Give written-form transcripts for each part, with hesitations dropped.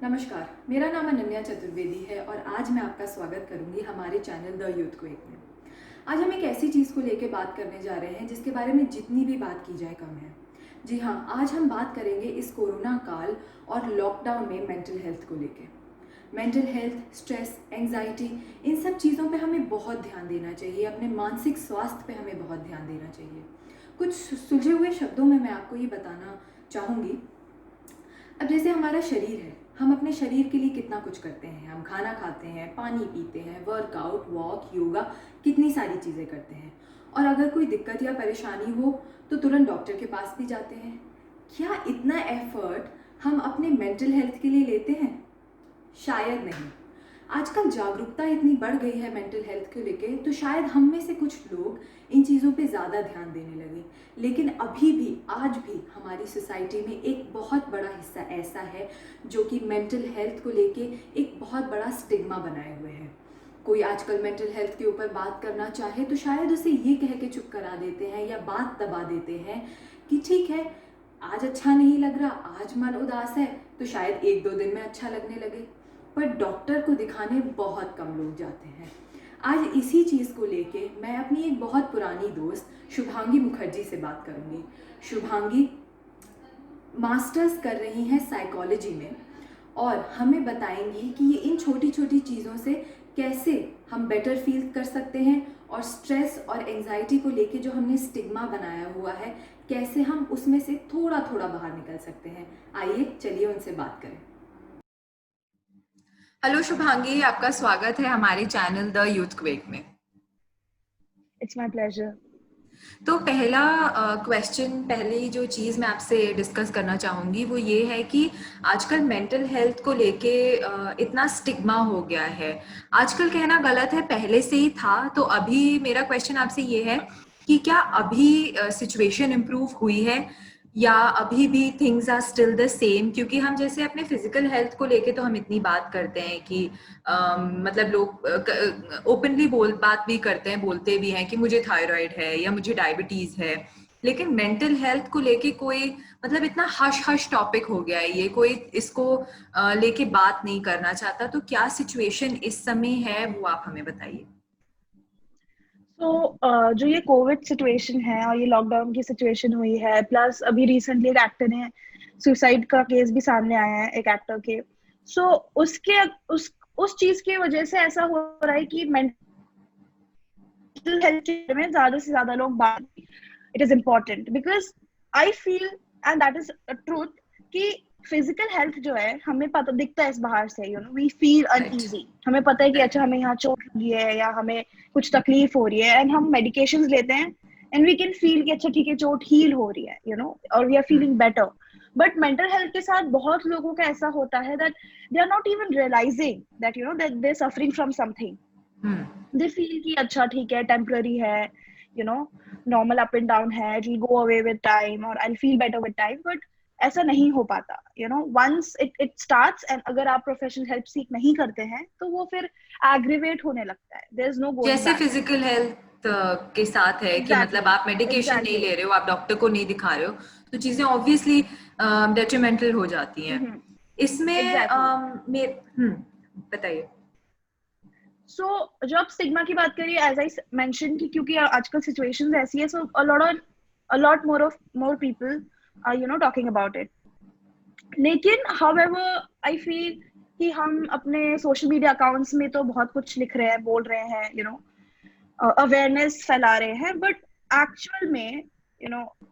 नमस्कार, मेरा नाम अनन्या चतुर्वेदी है और आज मैं आपका स्वागत करूंगी हमारे चैनल द यूथ क्वेक में। आज हम एक ऐसी चीज़ को लेकर बात करने जा रहे हैं जिसके बारे में जितनी भी बात की जाए कम है। जी हाँ, आज हम बात करेंगे इस कोरोना काल और लॉकडाउन में मेंटल हेल्थ को लेकर। मेंटल हेल्थ, स्ट्रेस, एंजाइटी, इन सब चीज़ों पे हमें बहुत ध्यान देना चाहिए। अपने मानसिक स्वास्थ्य पे हमें बहुत ध्यान देना चाहिए। कुछ सुलझे हुए शब्दों में मैं आपको ये बताना चाहूँगी। अब जैसे हमारा शरीर है, हम अपने शरीर के लिए कितना कुछ करते हैं। हम खाना खाते हैं, पानी पीते हैं, वर्कआउट, वॉक, योगा, कितनी सारी चीज़ें करते हैं। और अगर कोई दिक्कत या परेशानी हो तो तुरंत डॉक्टर के पास भी जाते हैं। क्या इतना एफर्ट हम अपने मेंटल हेल्थ के लिए लेते हैं? शायद नहीं। आजकल जागरूकता इतनी बढ़ गई है मेंटल हेल्थ को लेके, तो शायद हम में से कुछ लोग इन चीज़ों पे ज़्यादा ध्यान देने लगे। लेकिन अभी भी, आज भी हमारी सोसाइटी में एक बहुत बड़ा हिस्सा ऐसा है जो कि मेंटल हेल्थ को लेके एक बहुत बड़ा स्टिग्मा बनाए हुए है। कोई आजकल मेंटल हेल्थ के ऊपर बात करना चाहे तो शायद उसे ये कह के चुप करा देते हैं या बात दबा देते हैं कि ठीक है, आज अच्छा नहीं लग रहा, आज मन उदास है, तो शायद एक दो दिन में अच्छा लगने लगे। पर डॉक्टर को दिखाने बहुत कम लोग जाते हैं। आज इसी चीज़ को लेके मैं अपनी एक बहुत पुरानी दोस्त शुभांगी मुखर्जी से बात करूंगी। शुभांगी मास्टर्स कर रही हैं साइकोलॉजी में और हमें बताएंगी कि ये इन छोटी छोटी चीज़ों से कैसे हम बेटर फील कर सकते हैं और स्ट्रेस और एंजाइटी को लेके जो हमने स्टिग्मा बनाया हुआ है, कैसे हम उसमें से थोड़ा थोड़ा बाहर निकल सकते हैं। आइए चलिए उनसे बात करें। हेलो शुभांगी, आपका स्वागत है हमारे चैनल द यूथ क्वेक में। It's my pleasure. तो पहला क्वेश्चन, पहली जो चीज़ मैं आपसे डिस्कस करना चाहूँगी वो ये है कि आजकल मेंटल हेल्थ को लेके इतना स्टिग्मा हो गया है। आजकल कहना गलत है, पहले से ही था। तो अभी मेरा क्वेश्चन आपसे ये है कि क्या अभी सिचुएशन इम्प्रूव हुई है या अभी भी things are still the same? क्योंकि हम जैसे अपने फिजिकल हेल्थ को लेके तो हम इतनी बात करते हैं कि मतलब लोग ओपनली बात भी करते हैं, बोलते भी हैं कि मुझे थायराइड है या मुझे डायबिटीज है। लेकिन मेंटल हेल्थ को लेके कोई मतलब इतना हश हश टॉपिक हो गया है, ये कोई इसको लेके बात नहीं करना चाहता। तो क्या सिचुएशन इस समय है वो आप हमें बताइए। जो ये कोविड सिचुएशन है और ये लॉकडाउन की सिचुएशन हुई है, प्लस अभी रिसेंटली एक एक्टर ने सुसाइड का केस भी सामने आया है एक एक्टर के। सो उसके उस चीज की वजह से ऐसा हो रहा है कि मेंटल हेल्थ के में ज्यादा से ज्यादा लोग बात, it is important because I feel and that is truth कि फिजिकल हेल्थ जो है हमें पता दिखता है इस बाहर से, वी फील राइट। अनईजी, हमें पता है कि अच्छा हमें यहाँ चोट लगी है या हमें कुछ तकलीफ हो रही है एंड हम मेडिकेशंस लेते हैं एंड वी कैन फील कि अच्छा ठीक है चोट हील हो रही है, और we are feeling better. But mental health के साथ बहुत लोगों का ऐसा होता है that they are not even realising that that they are suffering from something. Hmm. They feel कि अच्छा ठीक है टेम्पररी है, you know normal up and down है, it will go away with time और I will feel better with time. But ऐसा नहीं हो पाता, वंस इट स्टार्ट्स एंड अगर आप प्रोफेशनल हेल्प सीख नहीं करते हैं तो वो फिर एग्रीवेट होने लगता है, देयर इज नो गोइंग जैसे बैक। फिजिकल हेल्थ के साथ है कि मतलब एग्जैक्टली, आप मेडिकेशन नहीं एग्जैक्टली। ले रहे हो, आप डॉक्टर को नहीं दिखा रहे हो, तो चीजें ऑब्वियसली डेट्रीमेंटल हो जाती हैं इसमें। एग्जैक्टली। बताइए। सो जो आप स्टिग्मा की बात करिए, एज आई मेंशन कि क्योंकि आजकल सिचुएशंस ऐसी है, सो a lot more people are talking about it. लेकिन हाउएवर आई फील कि हम अपने सोशल मीडिया अकाउंट्स में तो बहुत कुछ लिख रहे हैं, बोल रहे हैं, अवेयरनेस फैला रहे हैं, बट एक्चुअल में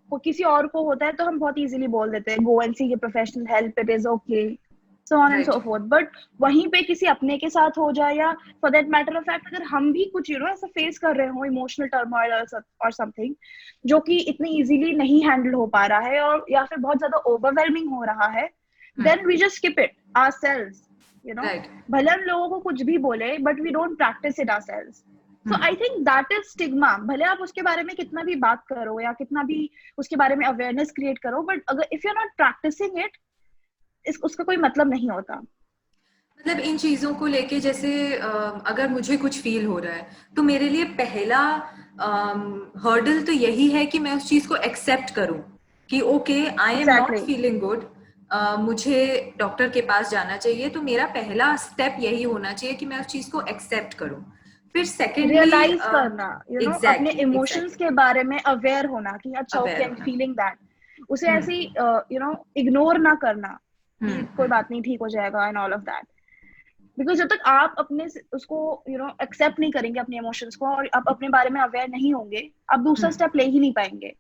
वो किसी और को होता है तो हम बहुत इजीली बोल देते हैं go and see professional help, it is okay, so on and right. So forth. But वहीं पे किसी अपने के साथ हो जाए या for that matter of fact अगर हम भी कुछ ऐसा फेस कर रहे हो, इमोशनल टर्मोइल और समथिंग जो कि इतनी इजीली नहीं हैंडल हो पा रहा है और या फिर बहुत ज्यादा ओवरवेलमिंग हो रहा है, then we just skip it ourselves, right. भले हम लोगों को कुछ भी बोले but we don't practice it ourselves. So I think that is stigma. भले आप उसके बारे में कितना भी बात करो या कितना भी उसके बारे में अवेयरनेस क्रिएट करो, बट अगर if you're not practicing it, उसका कोई मतलब नहीं होता। मतलब इन चीजों को लेके जैसे अगर मुझे कुछ फील हो रहा है तो मेरे लिए पहला हर्डल तो यही है कि मैं उस चीज को एक्सेप्ट करूं कि okay, I am not Exactly. Feeling good, मुझे डॉक्टर के पास जाना चाहिए, तो मेरा पहला स्टेप यही होना चाहिए कि मैं उस चीज को एक्सेप्ट करूं। फिर सेकेंडली रियलाइज करना, अपने एग्जैक्टली इमोशंस एग्जैक्टली के बारे में अवेयर होना कि अच्छा ओके अवेयर आई एम होना। Feeling that. उसे हम्म ऐसे इग्नोर ना करना कि कोई हम्म। बात नहीं, ठीक हो जाएगा and all of that. Because जब तक आप अपने उसको एक्सेप्ट नहीं करेंगे अपने इमोशंस को, और आप अपने बारे में अवेयर नहीं होंगे, आप दूसरा हम्म स्टेप ले ही नहीं पाएंगे।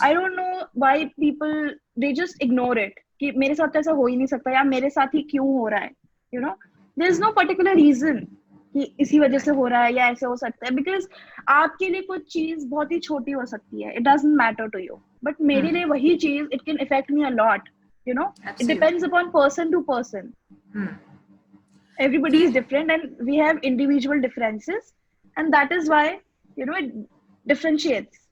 I don't know why people they just ignore it कि मेरे साथ तो ऐसा हो ही नहीं सकता, या मेरे साथ ही क्यों हो रहा है। There is no particular reason कि इसी वजह से हो रहा है या ऐसे हो सकता है। बिकॉज आपके लिए कुछ चीज बहुत ही छोटी हो सकती है, it doesn't matter to you, but मेरे लिए वही चीज it can affect me a lot. It depends absolutely. Upon person to person. Hmm. Everybody is फिर different and we have individual differences, and that is why it differentiates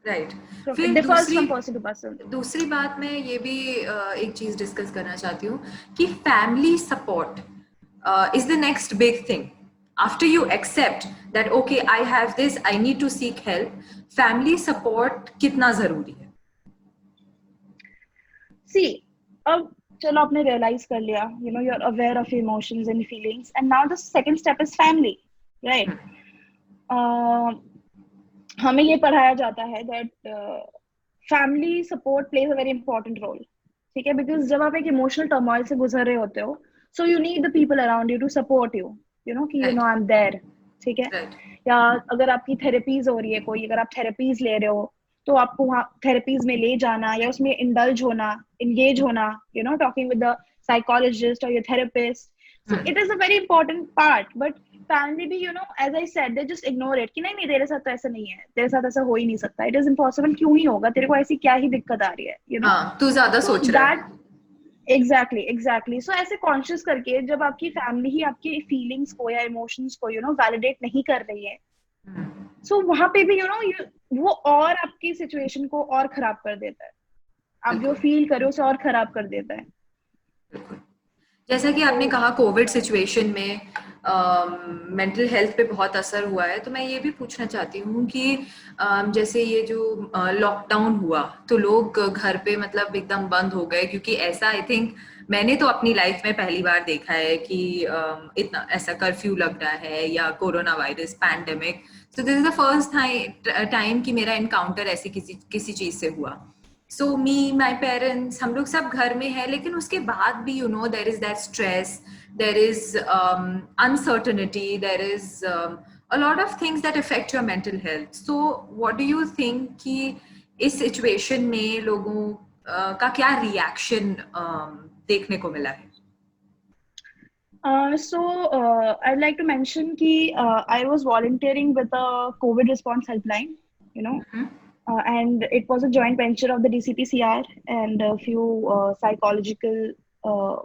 right. from, it फिर differs दूसरी from person to person. दूसरी बात मैं ये भी एक चीज डिस्कस करना चाहती हूँ कि family support is the next big thing. After you accept that okay I have this, I need to seek help, family support कितना जरूरी है? See, अब चलो आपने realize कर लिया, you're aware of your emotions and feelings, and now the second step is family, right? uh, हमें ये पढ़ाया जाता है that family support plays a very important role, ठीक है? बिकॉज जब आप एक इमोशनल टर्मोइल से गुजर रहे होते हो, so you need the people around you to support you, कि राइट आई एम देयर, ठीक है? राइट। या अगर आपकी थेरेपीज हो रही है कोई, अगर आप थेरेपीज ले रहे हो, तो आपको वहाँ थेरेपीज में ले जाना या उसमें इंडल्ज होना, इंगेज होना, टॉकिंग विद द साइकोलॉजिस्ट और your therapist, so it is a very important part. But family भी as I said, they just ignore it कि नहीं नहीं तेरे साथ तो ऐसा नहीं है, तेरे साथ ऐसा हो ही नहीं सकता, इट इज इम्पॉसिबल, क्यों ही होगा, तेरे को ऐसी क्या ही दिक्कत आ रही है, हाँ, तू ज्यादा सो सोच रहा दैट है। एग्जैक्टली सो ऐसे कॉन्शियस करके जब आपकी फैमिली ही आपकी फीलिंग्स को या इमोशंस को वैलिडेट नहीं कर रही है, सो वहां पे भी वो और आपकी सिचुएशन को और खराब कर देता है, आप जो बिल्कुल फील करो उसे और खराब कर देता है। बिल्कुल। जैसा कि तो आपने कहा कोविड सिचुएशन में मेंटल हेल्थ पे बहुत असर हुआ है, तो मैं ये भी पूछना चाहती हूँ कि जैसे ये जो लॉकडाउन हुआ तो लोग घर पे मतलब एकदम बंद हो गए, क्योंकि ऐसा आई थिंक मैंने तो अपनी लाइफ में पहली बार देखा है कि इतना ऐसा कर्फ्यू लग रहा है या कोरोना वायरस पैंडेमिक। तो this is the first time कि मेरा इनकाउंटर ऐसी किसी किसी चीज से हुआ। सो मी माई पेरेंट्स हम लोग सब घर में है, लेकिन उसके बाद भी there is that stress, there is uncertainty, there is a lot of things that affect your mental health. So what do you think कि इस सिचुएशन में लोगों का क्या रिएक्शन देखने को मिला है? I'd like to mention कि I was volunteering with a COVID response helpline, you know, and it was a joint venture of the DCPCR and a few psychological uh,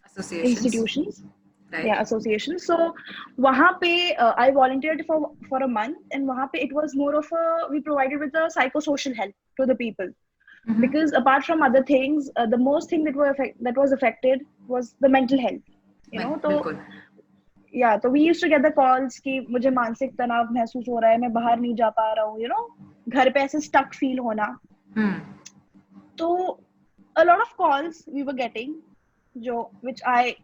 Associations, institutions, right? associations. So वहाँ पे I volunteered for a month, and वहाँ पे it was more of we provided with a psychosocial help to the people. Because apart from other things, the most thing that was affected was the mental health. तो बिल्कुल। तो we used to get the calls कि मुझे मानसिक तनाव महसूस हो रहा है, मैं बाहर नहीं जा पा रहा हूँ, घर पे ऐसे stuck feel होना। तो a lot of calls we were getting, which I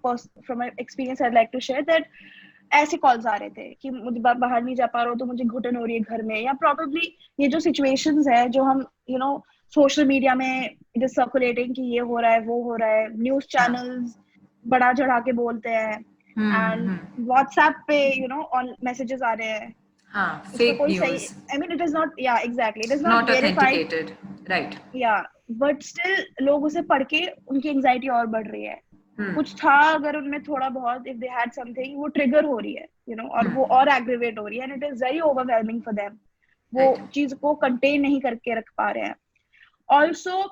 from my experience I'd like to share that ऐसे कॉल्स आ रहे थे कि मुझे बाहर नहीं जा पा रहा हूँ, तो मुझे घुटन हो रही है घर में, या प्रॉब्ली ये जो सिचुएशंस है जो हम सोशल मीडिया में इट इज सर्कुलेटिंग कि ये हो रहा है वो हो रहा है, न्यूज चैनल्स बड़ा चढ़ा के बोलते हैं, एंड व्हाट्सएप पे ऑन मैसेजेस आ रहे हैं, हाँ, उसका फेक कोई सही, news, I mean it is not, exactly, it is not not verified, authenticated, right? But still लोग उसे पढ़ के उनकी एंजाइटी और बढ़ रही है। कुछ था अगर उनमें थोड़ा बहुत, इफ दे हैड समथिंग, वो ट्रिगर हो रही है, और वो और एग्रीवेट हो रही है, and it is very overwhelming for them, वो चीज को कंटेन नहीं करके रख पा रहे हैं। ऑल्सो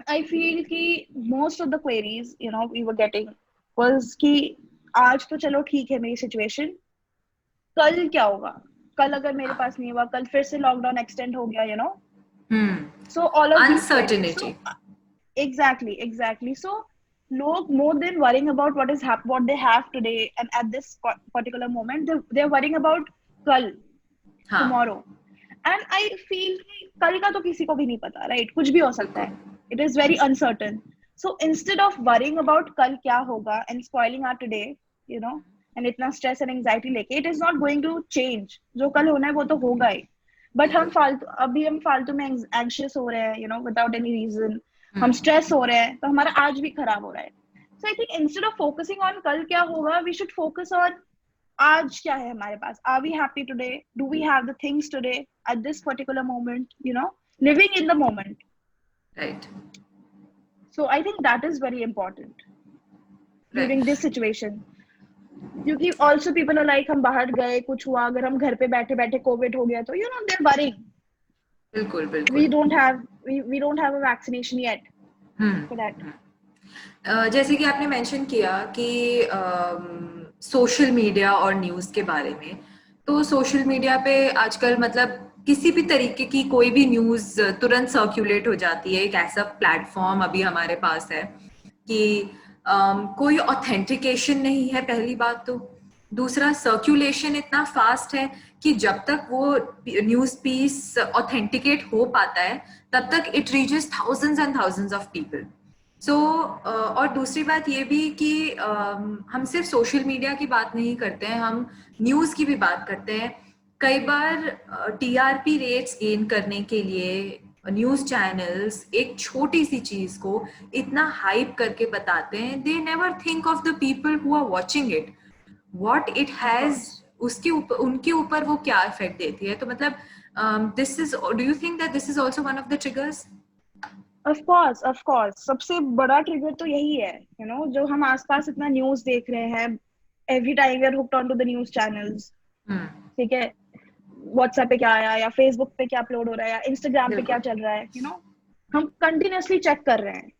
आई फील कि most of the queries we were getting was कि आज तो चलो ठीक है मेरी सिचुएशन, कल क्या होगा, कल अगर मेरे पास नहीं हुआ, कल फिर से लॉकडाउन एक्सटेंड हो गया, so all of these queries, so exactly so लोग, more than worrying about what they have today and at this particular moment, they're worrying about कल, tomorrow, and I feel कि कल का तो किसी को भी नहीं पता, right? कुछ भी हो सकता है, it is very uncertain. So instead of worrying about कल क्या होगा and spoiling our today, you know, and इतना stress and anxiety लेके, it is not going to change. जो कल होना है वो तो होगा ही. But हम फालतू में anxious हो रहे हैं, you know, without any reason. हम stress हो रहे हैं, तो हमारा आज भी खराब हो रहा है. So I think instead of focusing on कल क्या होगा, we should focus on आज क्या है हमारे पास. Are we happy today? Do we have the things today at this particular moment? You know, living in the moment. Right. So I think that is very important during this situation. क्योंकि also people are like हम बाहर गए कुछ हुआ अगर हम घर पे बैठे बैठे कोविड हो गया तो you know they're worrying. बिल्कुल बिल्कुल. We don't have a vaccination yet for that. जैसे कि आपने मेंशन किया कि सोशल मीडिया और न्यूज़ के बारे में, तो सोशल मीडिया पे आजकल मतलब किसी भी तरीके की कोई भी न्यूज़ तुरंत सर्कुलेट हो जाती है. एक ऐसा प्लेटफॉर्म अभी हमारे पास है कि कोई ऑथेंटिकेशन नहीं है, पहली बात तो. दूसरा, सर्कुलेशन इतना फास्ट है कि जब तक वो न्यूज़ पीस ऑथेंटिकेट हो पाता है तब तक it reaches thousands and thousands of people. So और दूसरी बात ये भी कि हम सिर्फ सोशल मीडिया की बात नहीं करते हैं, हम न्यूज़ की भी बात करते हैं. कई बार टीआरपी रेट्स गेन करने के लिए न्यूज़ चैनल्स एक छोटी सी चीज़ को इतना हाइप करके बताते हैं. They never think of the people who are watching it, what it has उसके ऊपर, उनके ऊपर वो क्या इफेक्ट देती है. तो मतलब this is, do you think that this is also one of the triggers? Of course सबसे बड़ा ट्रिगर तो यही है, you know, जो हम आसपास इतना न्यूज़ देख रहे हैं. Every time we are hooked onto the news channels. ठीक है, व्हाट्सएप पे क्या आया या फेसबुक पे क्या अपलोड हो रहा है या इंस्टाग्राम पे क्या चल रहा है, यू नो, हम कंटिन्यूअसली चेक कर रहे हैं.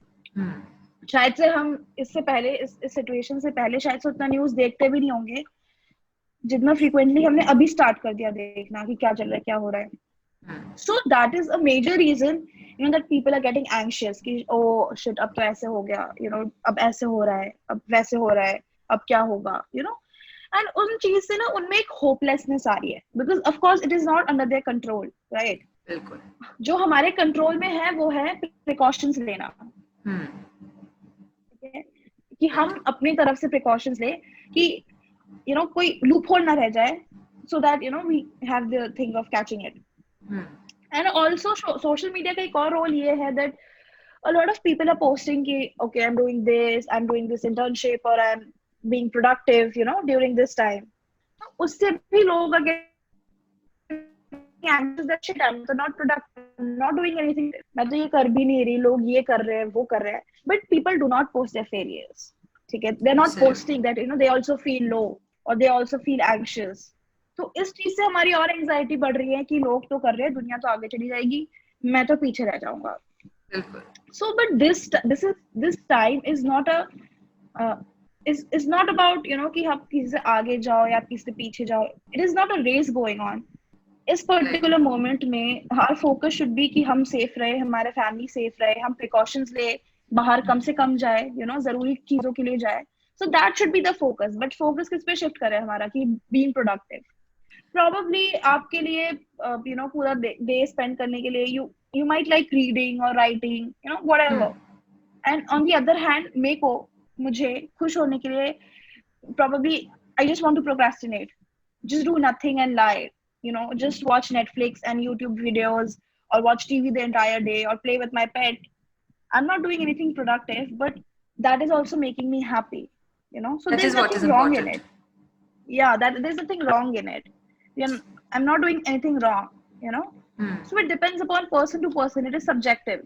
शायद से हम इससे पहले इस सिचुएशन से पहले शायद से उतना न्यूज़ देखते भी नहीं होंगे जितना फ्रीक्वेंटली हमने अभी स्टार्ट कर दिया देखना कि क्या चल रहा है, क्या हो रहा है. So that is a major reason, you know, that people are getting anxious कि oh shit अब तो ऐसे हो गया, you know, अब ऐसे हो रहा है, अब वैसे हो रहा है, अब क्या होगा, you know. And उन चीज से ना उनमें एक hopelessness आ रही है because of course it is not under their control, right? बिल्कुल. जो हमारे कंट्रोल में है वो है precautions लेना. ठीक है, कि हम अपनी तरफ से precautions ले कि you know कोई loophole ना रह जाए, so that you know we have the thing of catching it. And also social media का एक और रोल ये है that a lot of people are posting कि okay I'm doing this internship or I'm being productive, you know, during this time. उससे भी लोग are getting anxious that shit I'm not productive, I'm not doing anything, मैं तो ये कर भी नहीं रही, लोग ये कर रहे हैं वो कर रहे हैं. But people do not post their failures. ठीक है, they're not posting that, you know, they also feel low or they also feel anxious. तो इस चीज से हमारी और एंजाइटी बढ़ रही है कि लोग तो कर रहे हैं, दुनिया तो आगे चली जाएगी, मैं तो पीछे रह जाऊंगा. So but this time is not about, you know, कि आप किसी से आगे जाओ या किसी से पीछे जाओ. It is not a race going on. इस पर्टिकुलर मोमेंट में हमारा फोकस शुड बी कि हम सेफ रहे, हमारे फैमिली सेफ रहे, हम प्रिकॉशंस ले, बाहर कम से कम जाए, यू नो, जरूरी चीजों के लिए जाए. So that should be the focus. But focus किस पे शिफ्ट करें हमारा कि being productive. Probably आपके लिए you know पूरा day spend करने के लिए you might like reading or writing, you know, whatever. And on the other hand, मुझे खुश होने के लिए probably I just want to procrastinate. Just do nothing and lie. You know, just watch Netflix and YouTube videos or watch TV the entire day or play with my pet. I'm not doing anything productive, but that is also making me happy. You know, so there's nothing wrong in it. Yeah, there's nothing wrong in it. I'm not doing anything wrong, you know. So it depends upon person to person. It is subjective.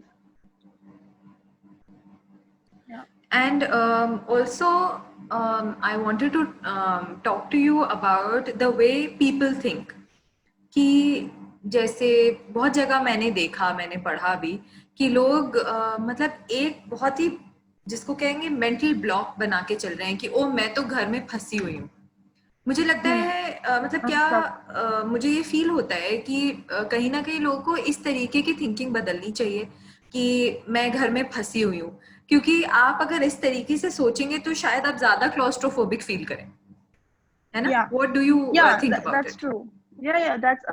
Yeah. And also, I wanted to talk to you about the way people think. कि जैसे बहुत जगह मैंने पढ़ा भी कि लोग मतलब एक बहुत ही जिसको कहेंगे मेंटल ब्लॉक बना के चल रहे हैं कि ओ मैं तो घर में फंसी हुई हूँ. मुझे लगता है मतलब क्या मुझे ये फील होता है कि कहीं ना कहीं लोगों को इस तरीके की थिंकिंग बदलनी चाहिए कि मैं घर में फंसी हुई हूँ, क्योंकि आप अगर इस तरीके से सोचेंगे तो शायद आप ज्यादा क्लॉस्ट्रोफोबिक फील करें, है ना? What do you think about that's it? True. Yeah, that's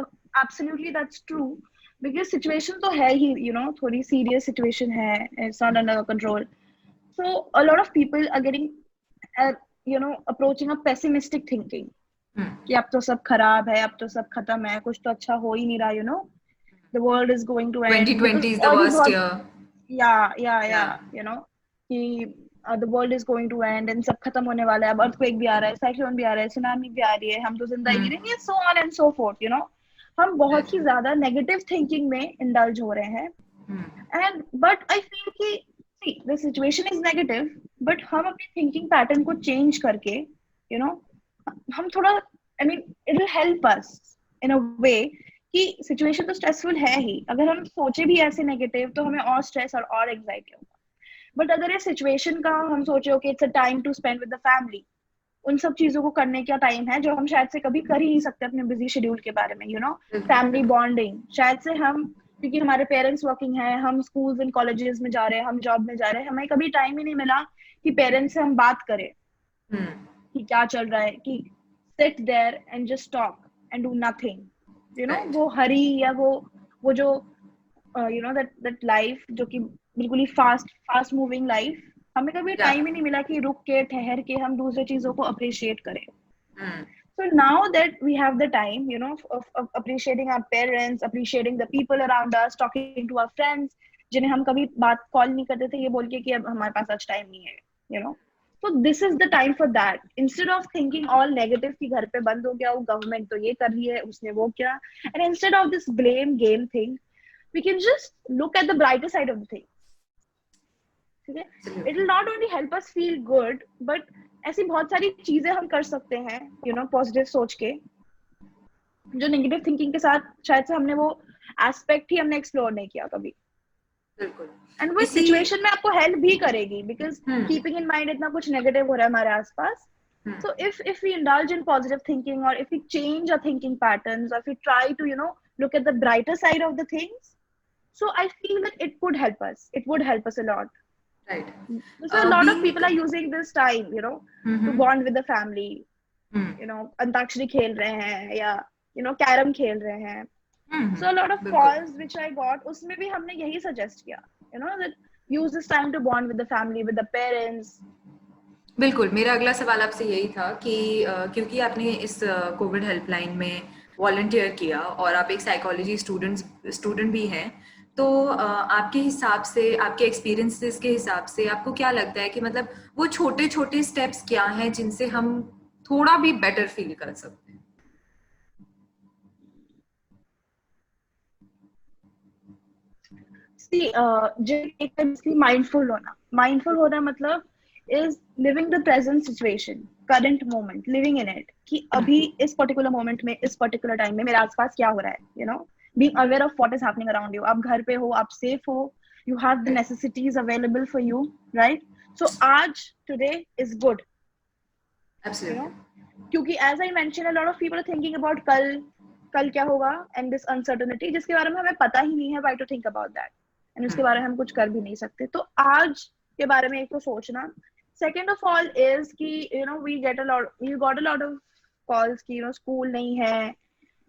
absolutely that's true. Because situation तो है ही, you know, थोड़ी serious situation है, it's not under control. So a lot of people are getting approaching a pessimistic thinking कि अब तो सब खराब है, अब तो सब खत्म है, कुछ तो अच्छा हो ही नहीं रहा, the world is going to end, because 2020 is the और भी worst बहुत, year. yeah, कि the world is going to end and सब खत्म होने वाला है, अब earthquake भी आ रहा है, cyclone भी आ रहा है, tsunami भी आ रही है, हम तो जिंदा ही नहीं रहेंगे, so on and so forth, हम बहुत ही ज्यादा नेगेटिव थिंकिंग में इंडल्ज हो रहे हैं. एंड बट आई फील कि see the situation is negative, but हम अपनी थिंकिंग पैटर्न को चेंज करके हम थोड़ा, I mean it will help us in a way कि सिचुएशन तो स्ट्रेसफुल है ही, अगर हम सोचे भी ऐसे नेगेटिव तो हमें और स्ट्रेस और एंजाइटी होगा. बट अगर इस सिचुएशन का हम सोचे okay it's a time to spend with the family, उन सब चीजों को करने का टाइम है जो हम शायद से कभी कर ही नहीं सकते अपने बिजी शेड्यूल के बारे में, फैमिली बॉन्डिंग, शायद से हम, क्योंकि हमारे पेरेंट्स वर्किंग है, हम स्कूल्स एंड कॉलेजेस में जा रहे हैं, हम जॉब में जा रहे हैं, हमें कभी टाइम ही नहीं मिला कि पेरेंट्स से हम बात करें कि क्या चल रहा है, कि sit there and just talk and do nothing, वो हरी या वो जो दैट लाइफ जो कि बिल्कुल ही फास्ट मूविंग लाइफ, हमें कभी टाइम ही नहीं मिला कि रुक के ठहर के हम दूसरी चीजों को अप्रिशिएट करें. So now that we have the time, of appreciating our parents, appreciating the people around us, talking to our friends, जिन्हें हम कभी बात कॉल नहीं करते थे ये बोल के कि अब हमारे पास आज टाइम नहीं है, so this is the time for that. Instead of thinking all negative कि घर पे बंद हो गया, वो गवर्नमेंट तो ये कर रही है, उसने वो किया, and instead of this blame game thing, we can just look at the brighter side of the thing. ठीक है, it will not only help us feel good, but ऐसी बहुत सारी चीजें हम कर सकते हैं पॉजिटिव सोच के, जो नेगेटिव थिंकिंग के साथ शायद से हमने वो एस्पेक्ट ही हमने एक्सप्लोर नहीं किया कभी. बिल्कुल. एंड वो सिचुएशन में आपको हेल्प भी करेगी, बिकॉज कीपिंग इन माइंड इतना कुछ नेगेटिव हो रहा है हमारे आसपास. So if we indulge in positive thinking, or if we change our thinking patterns, or if we try to look at the brighter side of the things, so I feel that it would help us. It would help us a lot. Right. So a lot of people are using this time, to bond with the family. Antakshari खेल रहे हैं या carrom खेल रहे हैं. So a lot of calls which I got, उसमें भी हमने यही suggest किया, that use this time to bond with the family, with the parents. बिल्कुल. मेरा अगला सवाल आपसे यही था कि क्योंकि आपने इस कोविड हेल्पलाइन में वॉलंटियर किया और आप एक साइकोलॉजी स्टूडेंट भी हैं, तो आपके हिसाब से, आपके एक्सपीरियंसेस के हिसाब से आपको क्या लगता है कि मतलब वो छोटे छोटे स्टेप्स क्या हैं जिनसे हम थोड़ा भी बेटर फील कर सकते हैं? See, mindful होना मतलब is living the present situation, current moment, living in it, कि अभी इस particular moment में, इस particular time में मेरे आसपास क्या हो रहा है, being aware of what is happening around you. आप घर पे हो, आप safe हो, you have the necessities available for you, right? So आज, today is good. Absolutely. क्योंकि as I mentioned, a lot of people are thinking about कल क्या होगा, and this uncertainty जिसके बारे में हमें पता ही नहीं है, why to think about that, and उसके बारे में हम कुछ कर भी नहीं सकते. तो आज के बारे में एक तो सोचना. Second of all is कि we got a lot of calls कि school नहीं है,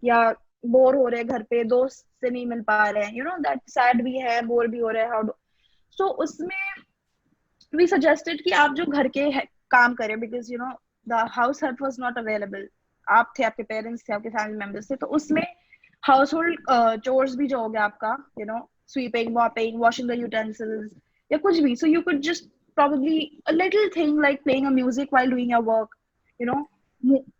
या बोर हो रहे घर पे, दोस्त से नहीं मिल पा रहे हैं, that sad भी है, बोर भी हो रहे हैं. So उसमें we suggested कि आप जो घर के काम करें, because the house help was not available. आप थे, आपके पेरेंट्स थे, आपके फैमिली मेंबर्स थे, तो उसमें household chores भी जो हो गया आपका, sweeping, mopping, washing the utensils, या कुछ भी. So you could just probably a little thing like playing a music while doing your work,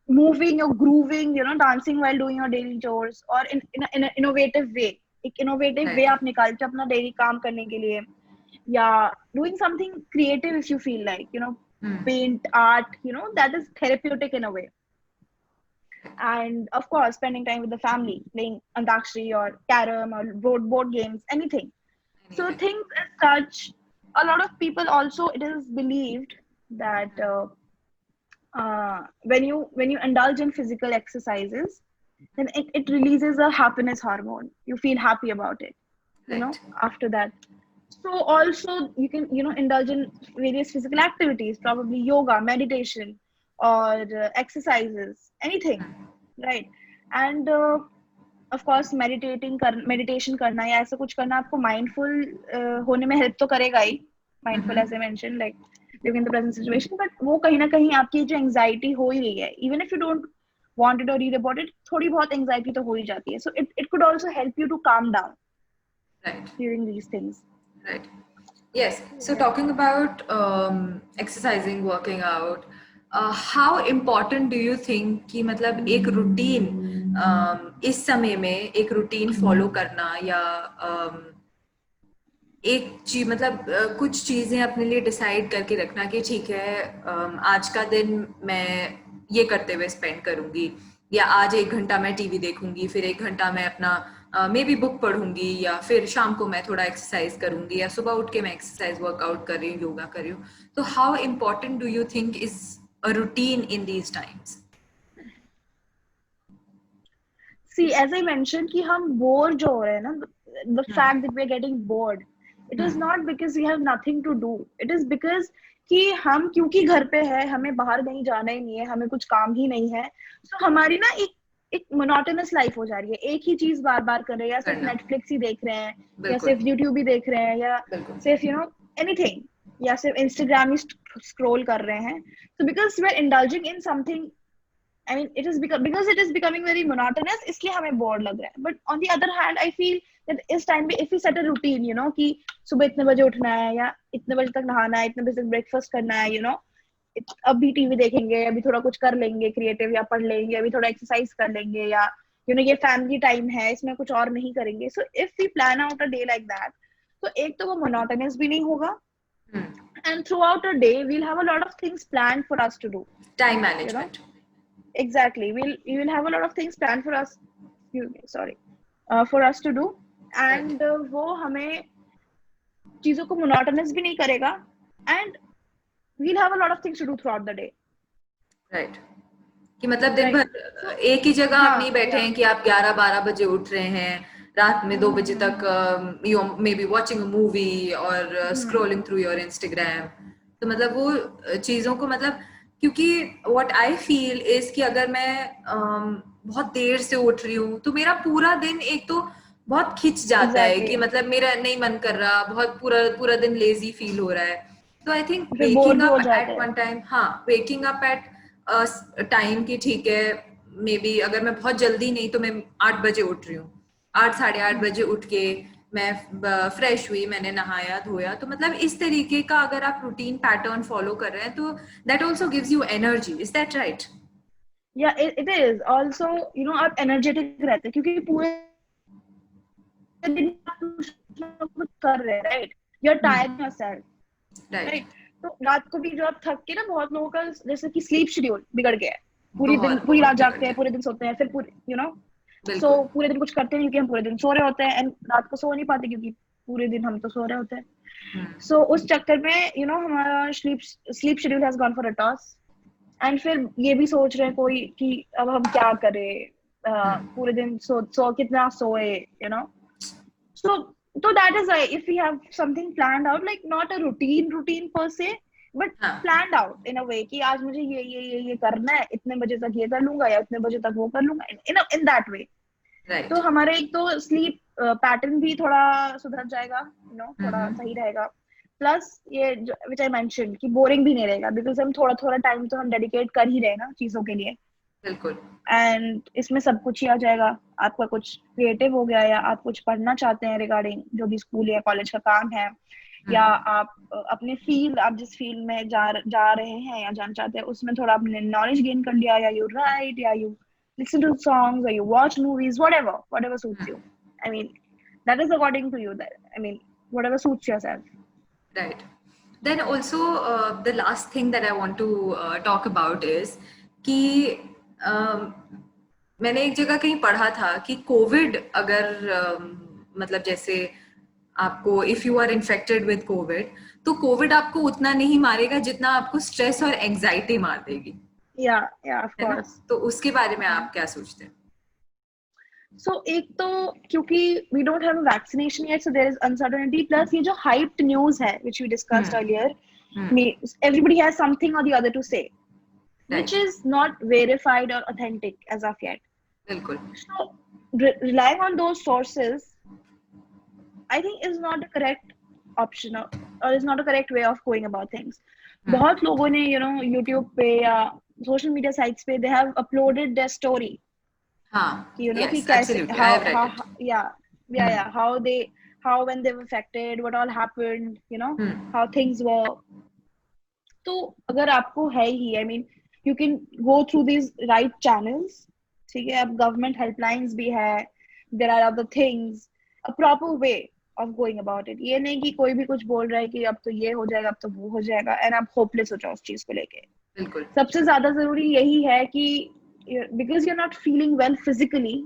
moving or grooving, dancing while doing your daily chores, or in an innovative way. एक innovative way आप निकालते अपना daily काम करने के लिए, या doing something creative if you feel like, paint, art, that is therapeutic in a way. And of course, spending time with the family, playing antakshari or carom or board games, anything. So things as such, a lot of people also, it is believed that when you indulge in physical exercises, then it releases a happiness hormone. You feel happy about it, after that. So also you can indulge in various physical activities, probably yoga, meditation, or exercises, anything, right? And of course meditation करना या ऐसा कुछ करना आपको mindful होने में help तो करेगा ही, mindful as I mentioned, like living in the present situation, but वो कहीं ना कहीं आपकी जो anxiety हो ही रही है, even if you don't want it or read about it, थोड़ी बहुत anxiety तो हो ही जाती है. So it could also help you to calm down Right. during these things. Right. Yes. So talking about exercising, working out, how important do you think कि मतलब एक routine इस समय में एक रूटीन फॉलो करना या एक चीज मतलब कुछ चीजें अपने लिए डिसाइड करके रखना कि ठीक है आज का दिन मैं ये करते हुए स्पेंड करूंगी या आज 1 घंटा मैं टीवी देखूंगी फिर 1 घंटा मैं अपना मे बी बुक पढ़ूंगी या फिर शाम को मैं थोड़ा एक्सरसाइज करूंगी या सुबह उठ के मैं एक्सरसाइज वर्कआउट कर रही हूँ योगा कर रही हूँ तो how important do you think is a routine in these times See, as I mentioned कि हम बोर जो हो रहे हैं ना, the fact that we are getting bored, it is not because we have nothing to do. It is because कि हम क्योंकि घर पे है, हमें बाहर कहीं जाना ही नहीं है, हमें कुछ काम ही नहीं है, so हमारी ना एक मोनोटोनस लाइफ हो जा रही है, एक ही चीज बार बार कर रहे हैं, या सिर्फ नेटफ्लिक्स ही देख रहे हैं, या सिर्फ यूट्यूब ही देख रहे हैं, या सिर्फ एनीथिंग, या सिर्फ इंस्टाग्राम ही स्क्रॉल कर रहे हैं. So because we are indulging in something, I mean, because it is becoming very monotonous, इसलिए हमें bored लग रहा है. But on the other hand, I feel that इस time पे if we set a routine, कि सुबह इतने बजे उठना है या इतने बजे तक नहाना है, इतने बजे तक breakfast करना है, अभी टीवी देखेंगे, अभी थोड़ा कुछ कर लेंगे क्रिएटिव या पढ़ लेंगे, अभी थोड़ा एक्सरसाइज कर लेंगे, या ये फैमिली टाइम है, इसमें कुछ और नहीं करेंगे. So if we plan out a day like that, तो एक तो वो monotonous भी नहीं होगा, and throughout a day we'll have a lot of things planned for us to do. Time management. Exactly, we will have a lot of things planned for us. For us to do, and वो हमें चीजों को monotonous भी नहीं करेगा, and we'll have a lot of things to do throughout the day. Right. कि मतलब दिन भर एक ही जगह आप नहीं बैठे हैं कि आप 11-12 बजे उठ रहे हैं, रात में 2 बजे तक you may be watching a movie or scrolling through your Instagram. तो मतलब वो चीजों को मतलब क्योंकि what I feel is कि अगर मैं बहुत देर से उठ रही हूँ तो मेरा पूरा दिन एक तो बहुत खिंच जाता है कि मतलब मेरा नहीं मन कर रहा, बहुत पूरा दिन लेजी फील हो रहा है. तो I think waking up at one time, waking up at time की ठीक है, मे बी अगर मैं बहुत जल्दी नहीं तो मैं 8 बजे उठ रही हूँ, 8-8:30 बजे उठ के मैं फ्रेश हुई, मैंने नहाया धोया, तो मतलब इस तरीके का अगर आप रूटीन पैटर्न फॉलो कर रहे हैं तो that also gives you energy. Is that right? या इट इज आल्सो आप एनर्जेटिक रहते हैं क्योंकि पूरे दिन कुछ कर रहे हैं, right? You are tired yourself, right? तो रात को भी जो आप थक के ना, बहुत लोगों का जैसे कि स्लीप शेड्यूल बिगड़ गया है, पूरी रात जागते हैं, पूरे दिन सोते हैं, फिर पूरे सो पूरे दिन कुछ करते नहीं क्योंकि हम पूरे दिन सो रहे होते हैं, एंड रात को सो नहीं पाते क्योंकि पूरे दिन हम तो सो रहे होते हैं. सो उस चक्कर में हमारा sleep schedule has gone for a toss, and फिर ये भी सोच रहे हैं कोई कि अब हम क्या करें, पूरे दिन सो कितना सोए, so that is why if we have something planned out, like not a routine per se, but planned out in a way कि आज मुझे ये करना है, इतने बजे तक ये कर लूंगा या इतने बजे तक वो कर लूंगा, in that way. Right. तो हमारे एक तो स्लीप पैटर्न भी थोड़ा सुधर जाएगा, थोड़ा सही रहेगा, प्लस ये which I mentioned कि बोरिंग भी नहीं रहेगा, बिकॉज हम थोड़ा टाइम तो हम डेडिकेट कर ही रहे हैं ना चीजों के लिए. बिल्कुल. एंड इसमें सब कुछ ही आ जाएगा, आपका कुछ क्रिएटिव हो गया, या आप कुछ पढ़ना चाहते हैं रिगार्डिंग जो भी स्कूल या कॉलेज का काम है, या आप अपने फील्ड, आप जिस फील्ड में जा रहे हैं या जाना चाहते हैं उसमें थोड़ा आपने नॉलेज गेन कर लिया, या यू राइट, या you listen to songs, or you watch movies, whatever suits you. I mean, that is according to you. Whatever suits yourself. Right. Then also the last thing that I want to talk about is कि मैंने एक जगह कहीं पढ़ा था कि Covid अगर मतलब जैसे आपको if you are infected with Covid, तो कोविड आपको उतना नहीं मारेगा जितना आपको स्ट्रेस और एंजाइटी मार देगी. Yeah, of course. तो उसके बारे में आप क्या सोचते हैं? So एक तो क्योंकि we don't have a vaccination yet, so there is uncertainty. Plus ये जो hyped news है, which we discussed earlier, everybody has something or the other to say, which is not verified or authentic as of yet. बिल्कुल. So relying on those sources, I think is not a correct option or is not a correct way of going about things. बहुत लोगों ने YouTube पे या social media sites पे they have uploaded their story. हाँ, कि कि yes, कैसे absolutely. I have read it. yeah how when they were affected, what all happened, how things were. तो अगर आपको है ही, I mean you can go through these right channels. ठीक है, अब गवर्नमेंट हेल्पलाइंस भी है, there are other things, a proper way of going about it. ये नहीं कि कोई भी कुछ बोल रहा है कि अब तो ये हो जाएगा, अब तो वो हो जाएगा, एंड आप होपलेस हो जाओ उस चीज को लेके. बिल्कुल. सबसे ज्यादा जरूरी यही है कि because you're not feeling well physically,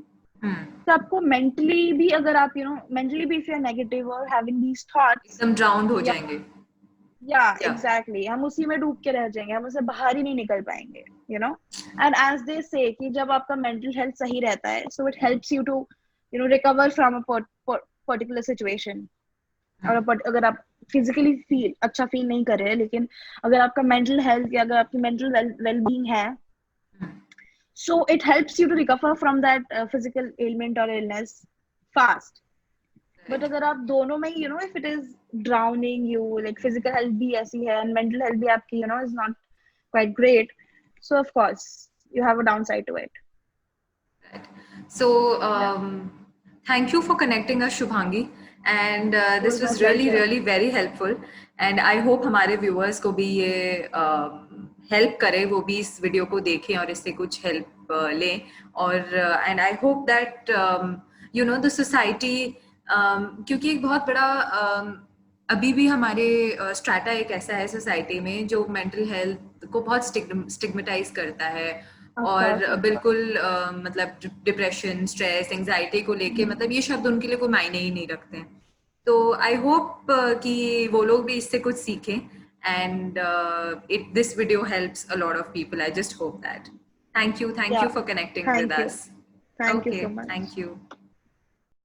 तो आपको मेंटली भी, अगर आप मेंटली भी if you're negative or having these thoughts, एकदम ड्राउंड हो जाएंगे. एग्जैक्टली, हम उसी में डूब के रह जाएंगे, हम उससे बाहर ही नहीं निकल पाएंगे, एंड एज दे से कि जब आपका मेंटल हेल्थ सही रहता है, so it helps you to recover from a particular situation. और अगर आप फिजिकली अच्छा फील नहीं कर रहे हैं, लेकिन अगर आपका मेंटल हेल्थ या अगर आपकी मेंटल वेलबींग है, so it helps you to recover from that physical ailment or illness fast. But अगर आप दोनों में if it is drowning you, like physical health भी ऐसी है and mental health भी आपकी is not quite great, so of course you have a downside to it. Right. So thank you for connecting us, Shubhangi, and this was really very helpful, and I hope हमारे viewers को भी ये help करे, वो भी इस video को देखें और इससे कुछ हेल्प लें. और and I hope that the society, क्योंकि एक बहुत बड़ा अभी भी हमारे स्ट्रैटा एक ऐसा है सोसाइटी में जो मेंटल हेल्थ को बहुत स्टिग्मेटाइज करता है, और बिल्कुल मतलब डिप्रेशन, स्ट्रेस, एंजाइटी को लेके मतलब ये शब्द उनके लिए कोई मायने ही नहीं रखते हैं. तो आई होप कि वो लोग भी इससे कुछ सीखें, and this video helps a lot of people. I just hope that. Thank you for connecting with us. Thank you so much. Thank you.